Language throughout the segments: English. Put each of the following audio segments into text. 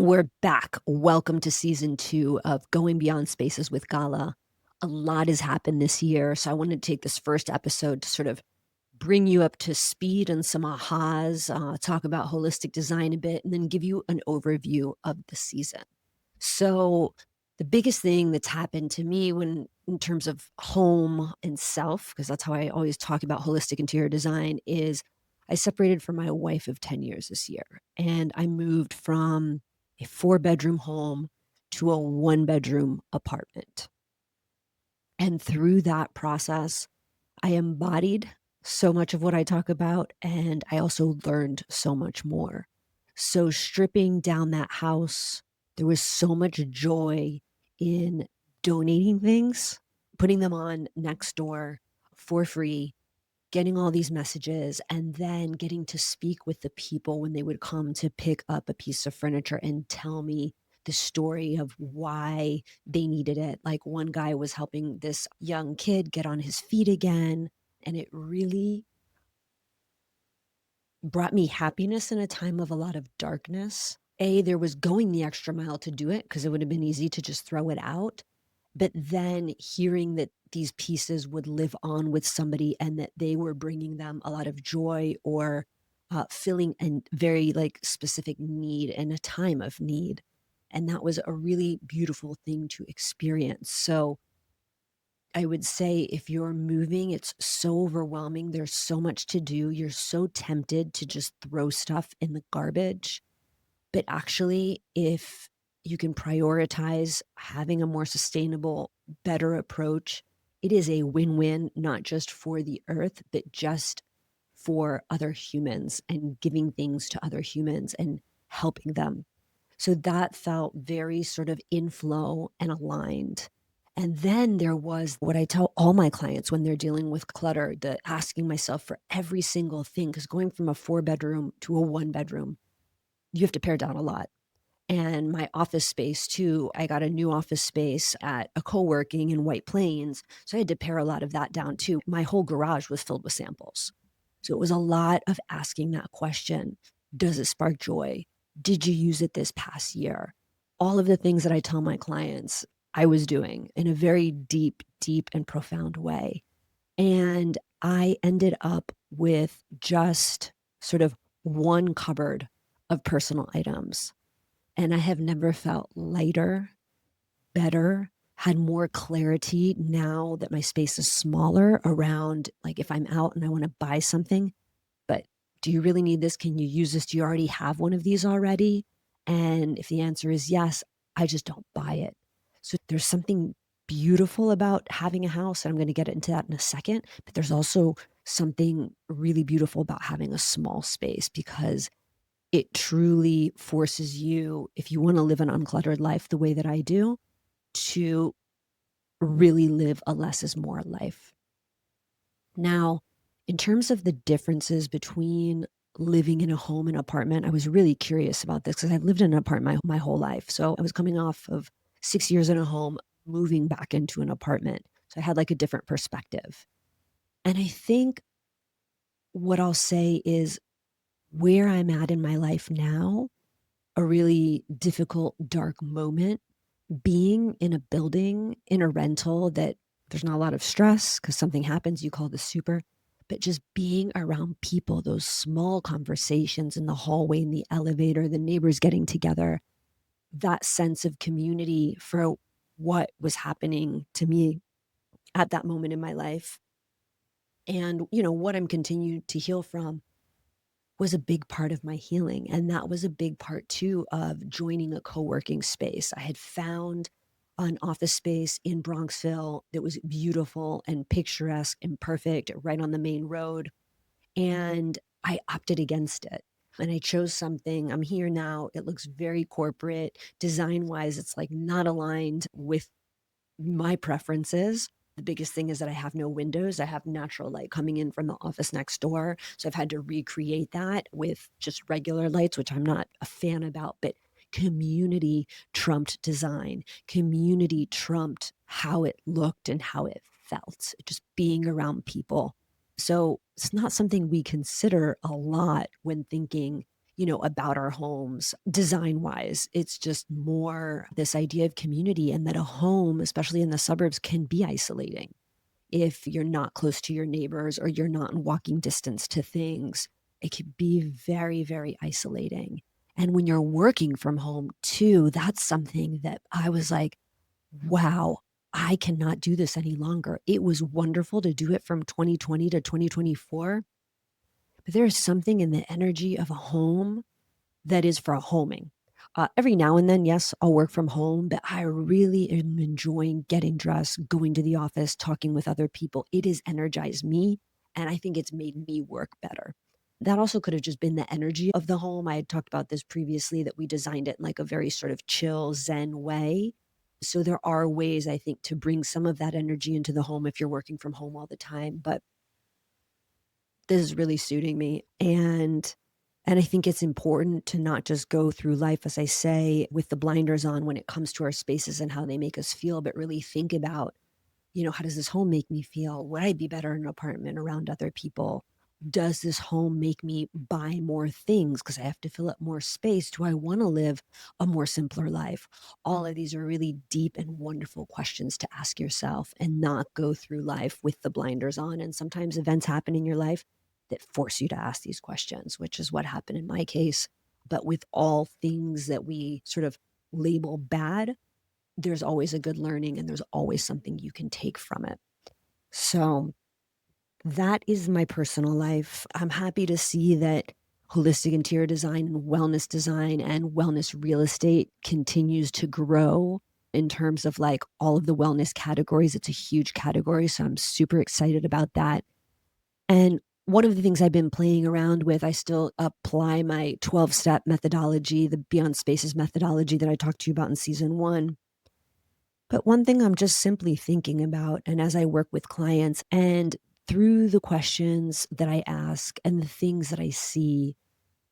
We're back. Welcome to season 2 of Going Beyond Spaces with Gala. A lot has happened this year, so I wanted to take this first episode to sort of bring you up to speed and some ahas, talk about holistic design a bit, and then give you an overview of the season. So, the biggest thing that's happened to me when in terms of home and self, because that's how I always talk about holistic interior design, is I separated from my wife of 10 years this year. And I moved from a 4-bedroom home to a 1-bedroom apartment. And through that process, I embodied so much of what I talk about, and I also learned so much more. So, stripping down that house, there was so much joy in donating things, putting them on Nextdoor for free, getting all these messages, and then getting to speak with the people when they would come to pick up a piece of furniture and tell me the story of why they needed it. Like one guy was helping this young kid get on his feet again, and it really brought me happiness in a time of a lot of darkness. There was going the extra mile to do it because it would have been easy to just throw it out. But then hearing that these pieces would live on with somebody and that they were bringing them a lot of joy or filling a very like specific need in a time of need. And that was a really beautiful thing to experience. So I would say if you're moving, it's so overwhelming. There's so much to do. You're so tempted to just throw stuff in the garbage. But actually, if you can prioritize having a more sustainable, better approach, it is a win-win, not just for the earth, but just for other humans and giving things to other humans and helping them. So that felt very sort of in flow and aligned. And then there was what I tell all my clients when they're dealing with clutter, the asking myself for every single thing, because going from a 4-bedroom to a 1-bedroom, you have to pare down a lot. And my office space too, I got a new office space at a co-working in White Plains. So I had to pare a lot of that down too. My whole garage was filled with samples. So it was a lot of asking that question. Does it spark joy? Did you use it this past year? All of the things that I tell my clients I was doing in a very deep, deep and profound way. And I ended up with just sort of one cupboard of personal items. And I have never felt lighter, better, had more clarity now that my space is smaller around, like if I'm out and I want to buy something, but do you really need this? Can you use this? Do you already have one of these already? And if the answer is yes, I just don't buy it. So there's something beautiful about having a house. And I'm going to get into that in a second. But there's also something really beautiful about having a small space because it truly forces you, if you want to live an uncluttered life the way that I do, to really live a less is more life. Now, in terms of the differences between living in a home and apartment, I was really curious about this because I've lived in an apartment my whole life. So I was coming off of 6 years in a home, moving back into an apartment. So I had like a different perspective. And I think what I'll say is where I'm at in my life now, a really difficult, dark moment, being in a building, in a rental that there's not a lot of stress because something happens, you call the super, but just being around people, those small conversations in the hallway, in the elevator, the neighbors getting together, that sense of community for what was happening to me at that moment in my life. And, what I'm continued to heal from was a big part of my healing. And that was a big part too of joining a co-working space. I had found an office space in Bronxville that was beautiful and picturesque and perfect right on the main road. And I opted against it. And I chose something. I'm here now. It looks very corporate. Design wise, it's like not aligned with my preferences. The biggest thing is that I have no windows. I have natural light coming in from the office next door. So I've had to recreate that with just regular lights, which I'm not a fan about, but community trumped design. Community trumped how it looked and how it felt, just being around people. So it's not something we consider a lot when thinking about our homes design wise. It's just more this idea of community, and that a home, especially in the suburbs, can be isolating if you're not close to your neighbors or you're not in walking distance to things. It can be very, very isolating. And when you're working from home too, that's something that I was like, wow, I cannot do this any longer. It was wonderful to do it from 2020 to 2024, but there is something in the energy of a home that is for homing. Every now and then, yes, I'll work from home, but I really am enjoying getting dressed, going to the office, talking with other people. It has energized me, and I think it's made me work better. That also could have just been the energy of the home. I had talked about this previously, that we designed it in like a very sort of chill, zen way. So there are ways, I think, to bring some of that energy into the home if you're working from home all the time. But this is really suiting me. And I think it's important to not just go through life, as I say, with the blinders on when it comes to our spaces and how they make us feel, but really think about, how does this home make me feel? Would I be better in an apartment around other people? Does this home make me buy more things because I have to fill up more space? Do I want to live a more simpler life? All of these are really deep and wonderful questions to ask yourself, and not go through life with the blinders on. And sometimes events happen in your life that force you to ask these questions, which is what happened in my case. But with all things that we sort of label bad, there's always a good learning, and there's always something you can take from it. So that is my personal life. I'm happy to see that holistic interior design and wellness real estate continues to grow in terms of like all of the wellness categories. It's a huge category. So I'm super excited about that. And one of the things I've been playing around with, I still apply my 12-step methodology, the Beyond Spaces methodology that I talked to you about in season 1. But one thing I'm just simply thinking about, and as I work with clients and through the questions that I ask and the things that I see,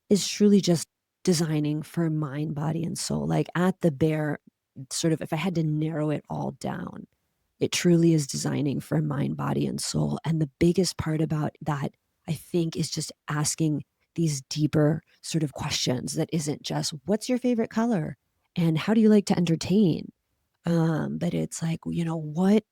is truly just designing for mind, body, and soul. Like at the bare sort of, if I had to narrow it all down, it truly is designing for mind, body, and soul. And the biggest part about that, I think, is just asking these deeper sort of questions that isn't just, what's your favorite color? And how do you like to entertain? But it's like, what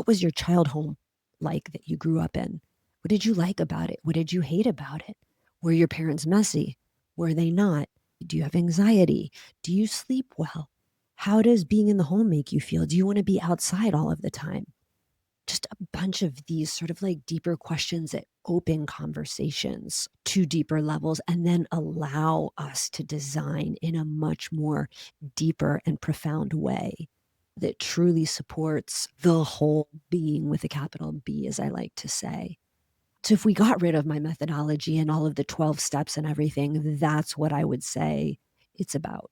was your child home like that you grew up in? What did you like about it? What did you hate about it? Were your parents messy? Were they not? Do you have anxiety? Do you sleep well? How does being in the home make you feel? Do you want to be outside all of the time? Just a bunch of these sort of like deeper questions that open conversations to deeper levels, and then allow us to design in a much more deeper and profound way that truly supports the whole being, with a capital B, as I like to say. So if we got rid of my methodology and all of the 12 steps and everything, that's what I would say it's about.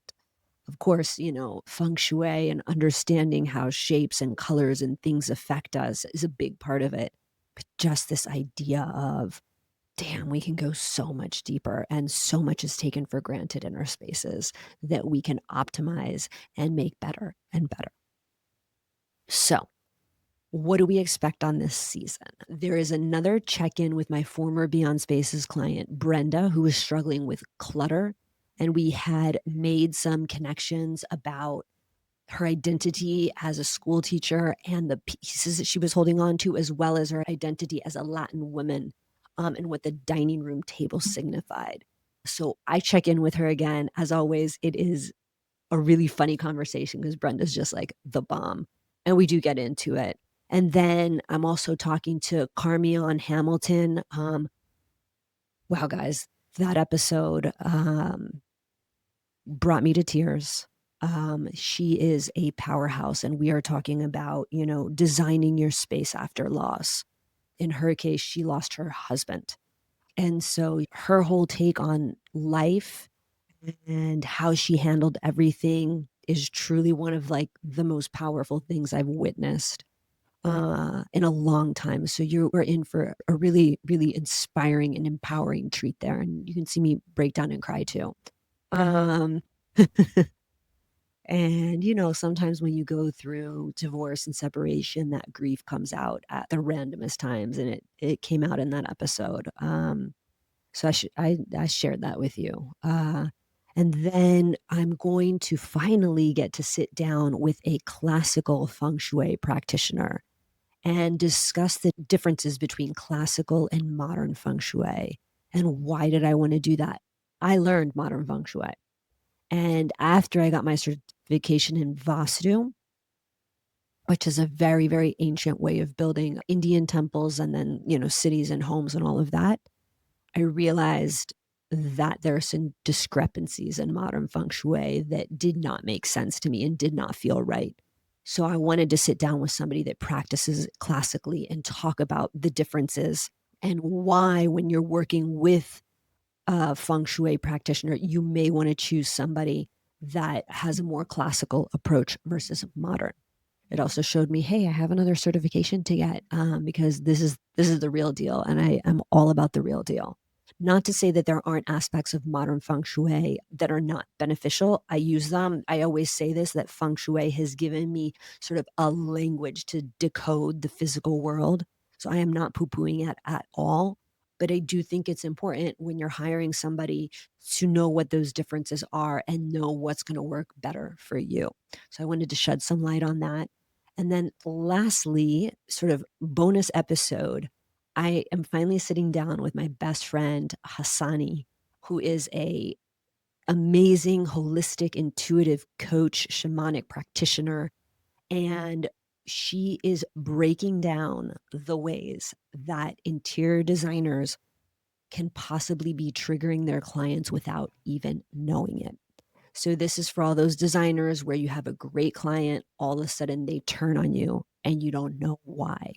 Of course, Feng Shui and understanding how shapes and colors and things affect us is a big part of it. But just this idea of, damn, we can go so much deeper, and so much is taken for granted in our spaces that we can optimize and make better and better. So, what do we expect on this season? There is another check in with my former Beyond Spaces client, Brenda, who was struggling with clutter. And we had made some connections about her identity as a school teacher and the pieces that she was holding on to, as well as her identity as a Latin woman, and what the dining room table signified. So I check in with her again. As always, it is a really funny conversation because Brenda's just like the bomb. And we do get into it. And then I'm also talking to Carmion Hamilton. Wow, guys, that episode brought me to tears. She is a powerhouse, and we are talking about, designing your space after loss. In her case, she lost her husband. And so her whole take on life and how she handled everything is truly one of like the most powerful things I've witnessed in a long time. So you are in for a really, really inspiring and empowering treat there. And you can see me break down and cry too. Um, and sometimes when you go through divorce and separation, that grief comes out at the randomest times. And it came out in that episode. So I shared that with you. And then I'm going to finally get to sit down with a classical feng shui practitioner and discuss the differences between classical and modern feng shui. And why did I want to do that? I learned modern feng shui. And after I got my certification in Vastu, which is a very, very ancient way of building Indian temples and then, cities and homes and all of that, I realized that there are some discrepancies in modern feng shui that did not make sense to me and did not feel right. So I wanted to sit down with somebody that practices it classically and talk about the differences and why, when you're working with a feng shui practitioner, you may want to choose somebody that has a more classical approach versus modern. It also showed me, hey, I have another certification to get, because this is the real deal, and I am all about the real deal. Not to say that there aren't aspects of modern feng shui that are not beneficial. I use them. I always say this, that feng shui has given me sort of a language to decode the physical world. So I am not poo-pooing it at all. But I do think it's important when you're hiring somebody to know what those differences are and know what's going to work better for you. So I wanted to shed some light on that. And then lastly, sort of bonus episode, I am finally sitting down with my best friend Hassani, who is a amazing holistic intuitive coach, shamanic practitioner, and she is breaking down the ways that interior designers can possibly be triggering their clients without even knowing it. So this is for all those designers where you have a great client, all of a sudden they turn on you and you don't know why.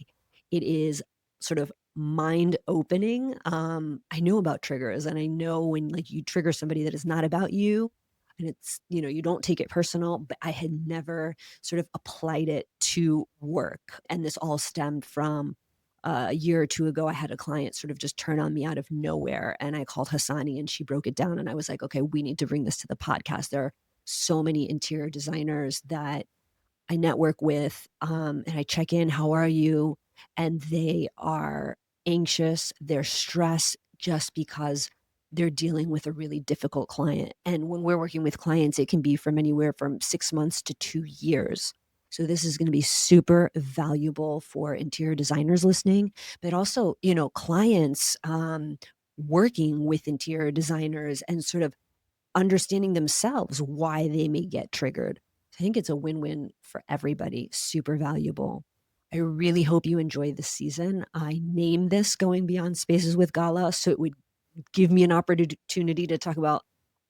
It is sort of mind opening. I know about triggers and I know when like you trigger somebody that is not about you and it's, you don't take it personal, but I had never sort of applied it to work. And this all stemmed from a year or two ago. I had a client sort of just turn on me out of nowhere. And I called Hassani and she broke it down. And I was like, okay, we need to bring this to the podcast. There are so many interior designers that I network with, and I check in, how are you? And they are anxious, they're stressed just because they're dealing with a really difficult client. And when we're working with clients, it can be from anywhere from 6 months to 2 years. So this is going to be super valuable for interior designers listening, but also, clients working with interior designers and sort of understanding themselves why they may get triggered. I think it's a win-win for everybody, super valuable. I really hope you enjoy this season. I named this Going Beyond Spaces with Gala, so it would give me an opportunity to talk about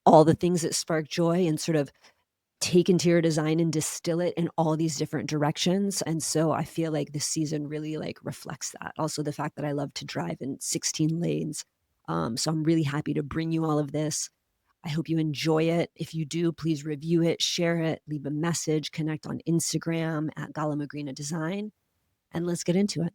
all the things that spark joy and sort of take interior design and distill it in all these different directions. And so I feel like this season really like reflects that. Also the fact that I love to drive in 16 lanes. So I'm really happy to bring you all of this. I hope you enjoy it. If you do, please review it, share it, leave a message, connect on Instagram at Gala Magrina Design, and let's get into it.